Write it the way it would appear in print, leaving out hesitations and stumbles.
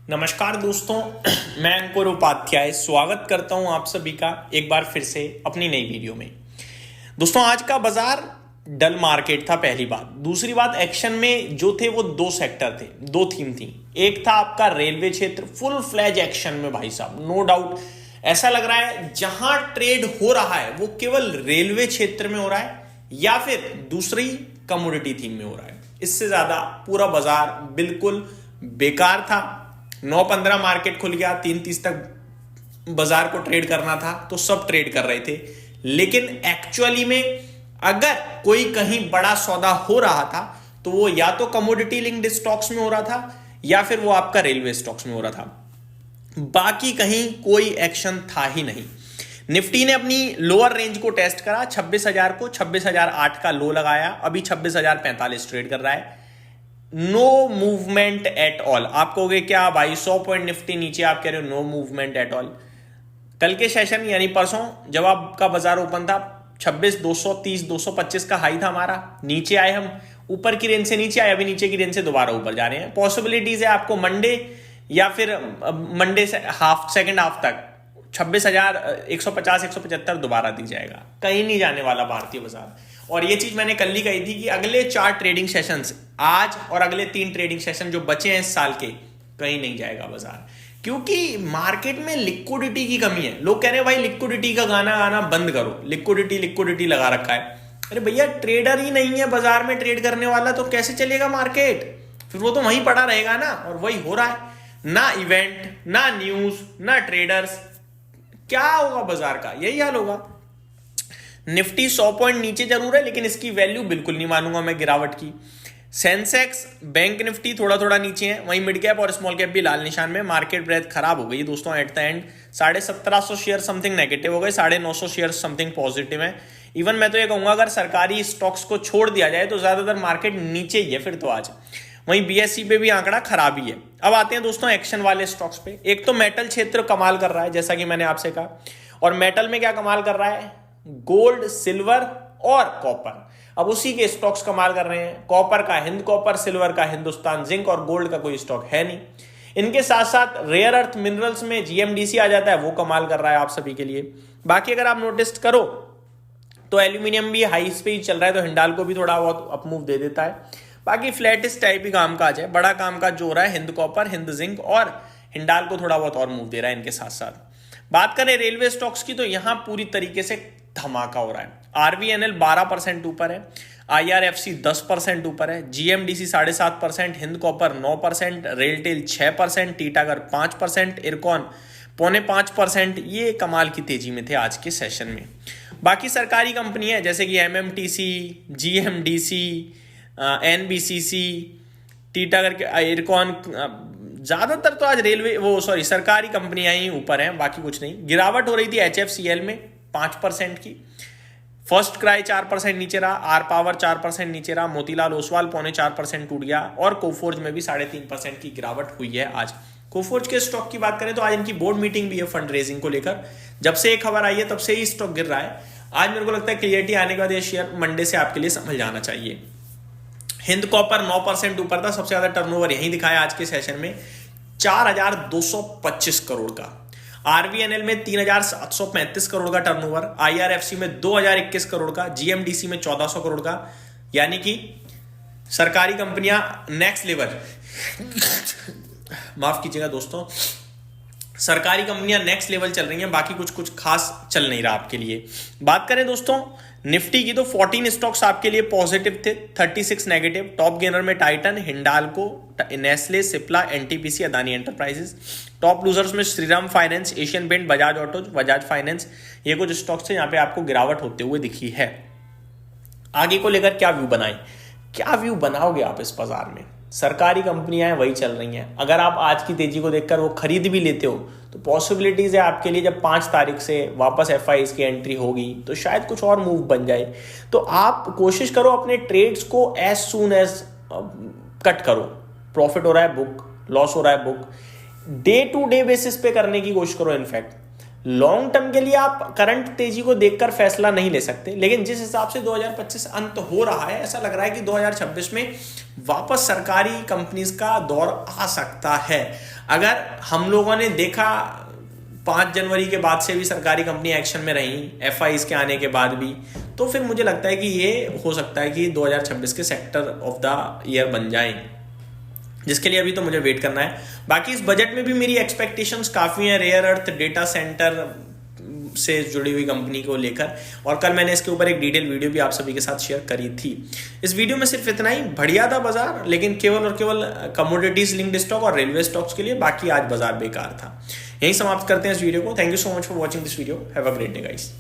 नमस्कार दोस्तों, मैं अंकुर उपाध्याय स्वागत करता हूं आप सभी का एक बार फिर से अपनी नई वीडियो में। दोस्तों, आज का बाजार डल मार्केट था, पहली बात। दूसरी बात, एक्शन में जो थे वो दो सेक्टर थे, दो थीम थी। एक था आपका रेलवे क्षेत्र, फुल फ्लैज एक्शन में भाई साहब, नो डाउट। ऐसा लग रहा है जहां ट्रेड हो रहा है वो केवल रेलवे क्षेत्र में हो रहा है या फिर दूसरी कमोडिटी थीम में हो रहा है। इससे ज्यादा पूरा बाजार बिल्कुल बेकार था। 9:15 मार्केट खुल गया, 3:30 तक बाजार को ट्रेड करना था तो सब ट्रेड कर रहे थे। लेकिन एक्चुअली में अगर कोई कहीं बड़ा सौदा हो रहा था तो वो या तो कमोडिटी लिंक्ड स्टॉक्स में हो रहा था या फिर वो आपका रेलवे स्टॉक्स में हो रहा था। बाकी कहीं कोई एक्शन था ही नहीं। निफ्टी ने अपनी लोअर रेंज को टेस्ट करा, 26,000 को 26,008 का लो लगाया, अभी 26,045 ट्रेड कर रहा है। No movement at all. आप कहोगे क्या भाई 100 पॉइंट निफ्टी नीचे, आप कह रहे हो नो मूवमेंट एट ऑल। कल के सेशन यानी परसों जब आपका बाजार ओपन था 26,230 225 का हाई था हमारा, नीचे आए हम, ऊपर की रेंज से नीचे आए, अभी नीचे की रेंज से दोबारा ऊपर जा रहे हैं। पॉसिबिलिटीज है आपको मंडे या फिर मंडे से सेकंड हाफ तक 26,150 175 दोबारा दी जाएगा। कहीं नहीं जाने वाला भारतीय बाजार। और ये चीज मैंने कल ही कही थी कि अगले 4 ट्रेडिंग सेशंस, आज और अगले 3 ट्रेडिंग सेशन जो बचे हैं इस साल के, कहीं नहीं जाएगा बाजार, क्योंकि मार्केट में लिक्विडिटी की कमी है। लोग कह रहे हैं भाई लिक्विडिटी का गाना आना बंद करो, लिक्विडिटी लिक्विडिटी लगा रखा है। अरे भैया, ट्रेडर ही नहीं है बाजार में ट्रेड करने वाला तो कैसे चलेगा मार्केट? फिर वो तो वहीं पड़ा रहेगा ना, और वही हो रहा है। ना इवेंट, ना न्यूज, ना ट्रेडर्स, क्या होगा बाजार का? यही हाल होगा। निफ्टी 100 पॉइंट नीचे जरूर है लेकिन इसकी वैल्यू बिल्कुल नहीं मानूंगा मैं गिरावट की। सेंसेक्स, बैंक निफ्टी थोड़ा थोड़ा नीचे है, वहीं मिड कैप और स्मॉल कैप भी लाल निशान में। मार्केट ब्रेथ खराब हो गई दोस्तों। At the end 1750 share something negative हो गए, 950 शेयर समथिंग पॉजिटिव है। इवन मैं तो ये कहूंगा अगर सरकारी स्टॉक्स को छोड़ दिया जाए तो ज्यादातर मार्केट नीचे ही है फिर तो आज। वहीं बीएसई पे भी आंकड़ा खराब ही है। अब आते हैं दोस्तों एक्शन वाले स्टॉक्स पे। एक तो मेटल क्षेत्र कमाल कर रहा है, जैसा कि मैंने आपसे कहा। और मेटल में क्या कमाल कर रहा है? गोल्ड, सिल्वर और कॉपर। अब उसी के स्टॉक्स कमाल कर रहे हैं। कॉपर का हिंद कॉपर, सिल्वर का हिंदुस्तान जिंक और गोल्ड का कोई स्टॉक है नहीं। इनके साथ साथ रेयर अर्थ मिनरल्स में जीएमडीसी आ जाता है, वो कमाल कर रहा है आप सभी के लिए। बाकी अगर आप नोटिस करो तो एल्यूमिनियम भी हाई पे ही चल रहा है, तो हिंडाल्को भी थोड़ा बहुत अपमूव दे देता है। बाकी फ्लैटिस टाइप ही कामकाज है। बड़ा कामकाज जो हो रहा है हिंद कॉपर, हिंद जिंक और हिंडाल्को थोड़ा बहुत और मूव दे रहा है इनके साथ साथ। बात करें रेलवे स्टॉक्स की तो यहां पूरी तरीके से धमाका हो रहा है। आरवीएनएल 12% ऊपर है, आईआरएफसी 10% ऊपर है, जीएमडीसी 7.5%, हिंद कॉपर 9%, रेलटेल 6%, टीटागर 5%, इरकॉन 4.5%। ये कमाल की तेजी में थे आज के सेशन में। बाकी सरकारी कंपनी है जैसे कि MMTC, GMDC, NBCC, Titagarh, IRCON, ज्यादातर तो आज सरकारी कंपनियां ही ऊपर हैं, बाकी कुछ नहीं। गिरावट हो रही थी एचएफसीएल में 5% की, फर्स्ट क्राई 4% नीचे रहा, आर पावर 4% नीचे रहा, मोतीलाल ओसवाल 4.25% टूट गया और कोफोर्ज में भी 3.5% की गिरावट हुई है आज। कोफोर्ज के स्टॉक की बात करें तो आज इनकी बोर्ड मीटिंग भी है फंड रेजिंग को लेकर। जब से एक खबर आई है तब से ही स्टॉक गिर रहा है। आज मेरे को लगता है क्लियरिटी आने के बाद ये शेयर मंडे से आपके लिए समझ जाना चाहिए। हिंद कॉपर 9% ऊपर था, सबसे ज्यादा टर्नओवर यहीं दिखाया आज के सेशन में 4,225 करोड़ का। आरवीएनएल में 3,735 करोड़ का टर्नओवर, आईआरएफसी में 2,021 करोड़ का, जीएमडीसी में 1,400 करोड़ का। यानी कि सरकारी कंपनियां नेक्स्ट लेवल माफ कीजिएगा दोस्तों, सरकारी कंपनियां नेक्स्ट लेवल चल रही हैं, बाकी कुछ खास चल नहीं रहा आपके लिए। बात करें दोस्तों निफ्टी की तो 14 स्टॉक्स आपके लिए पॉजिटिव थे, 36 नेगेटिव। टॉप गेनर में Titan, Hindalco, Nestle, Cipla, NTPC, Adani enterprises. Top losers में Shriram finance, Asian paint, Bajaj auto, Bajaj finance. ये कुछ स्टॉक्स हैं यहाँ पे आपको गिरावट होते हुए दिखी है। आगे को लेकर क्या व्यू बनाएं? क्या व्यू बनाओगे आप इस बाजार में? सरकारी कंपनियां हैं वही चल रही हैं। अगर आप आज की तेजी को देखकर वो खरीद भी लेते हो तो पॉसिबिलिटीज है आपके लिए जब 5 तारीख से वापस एफआईज की एंट्री होगी तो शायद कुछ और मूव बन जाए। तो आप कोशिश करो अपने ट्रेड्स को एज सून एज कट करो। प्रॉफिट हो रहा है बुक, लॉस हो रहा है book, day to day basis पे करने की कोशिश करो। इनफैक्ट लॉन्ग टर्म के लिए आप करंट तेजी को देखकर फैसला नहीं ले सकते, लेकिन जिस हिसाब से 2025 अंत हो रहा है, ऐसा लग रहा है कि 2026 में वापस सरकारी कंपनीज का दौर आ सकता है। अगर हम लोगों ने देखा 5 जनवरी के बाद से भी सरकारी कंपनी एक्शन में रही, एफआईज के आने के बाद भी, तो फिर मुझे लगता है कि ये हो सकता है कि 2026 के सेक्टर ऑफ द ईयर बन जाए, जिसके लिए अभी तो मुझे वेट करना है। बाकी इस बजट में भी मेरी एक्सपेक्टेशंस काफ़ी हैं रेयर अर्थ डेटा सेंटर से जुड़ी हुई कंपनी को लेकर, और कल मैंने इसके ऊपर एक डिटेल वीडियो भी आप सभी के साथ शेयर करी थी। इस वीडियो में सिर्फ इतना ही। बढ़िया था बाजार, लेकिन केवल और केवल कमोडिटीज लिंक्ड स्टॉक और रेलवे स्टॉक्स के लिए, बाकी आज बाजार बेकार था। यही समाप्त करते हैं इस वीडियो को। Thank you so much for watching this video. Have a great day guys.